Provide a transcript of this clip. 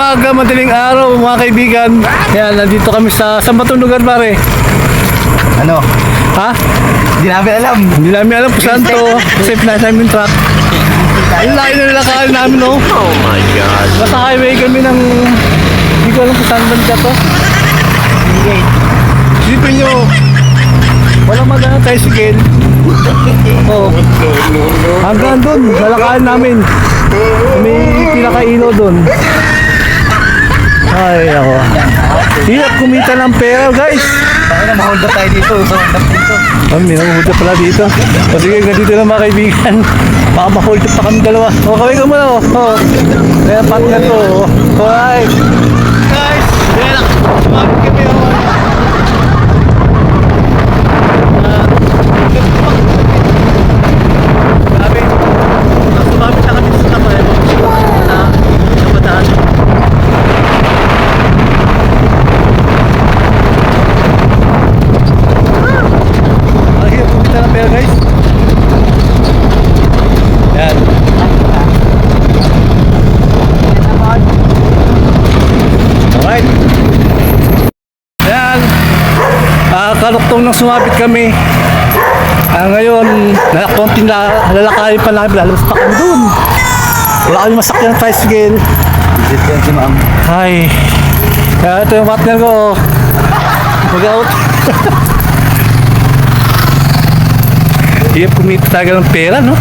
umaga, madaling araw mga kaibigan. Yan, nandito kami sa saan ba itong lugar pare? Ano? Ha? Hindi namin alam. Hindi namin alam kung saan to. Kasi pinasa namin yung truck. Ang layo na nilakaran namin, no? Oh my God. Basta highway kami ng... Hindi ko alam kung saan banda to. Isipin nyo, walang magana tricycle. Oh. Hanggang doon, nalakaran namin. May pinakailaw doon. Ay, ako. Hirap kumita ng pera, guys. Bakit na ma-hold up tayo dito? Sa hold up dito. May nang-hold up pala dito. O sige, ganito na mga kaibigan. Baka ma-hold up pa kami dalawa. O, kaway ka muna, o. Kaya partner to, o. Alright. Guys, yan. Sumabit kami, o. Sabi, sumabit na kami sa kamay. Kabataan. Hirap kumita ng pera, guys. Yan. Alright. Yan. Kaluktong nang sumabit kami. Ngayon, konting lalakarin pa namin. Lalabas pa kami dun. Wala kami masakyan ng tricycle. Dito yan si ma'am. Ay. Kaya ito yung partner ko. Mag-out. Hirap kumita talaga ng pera, no?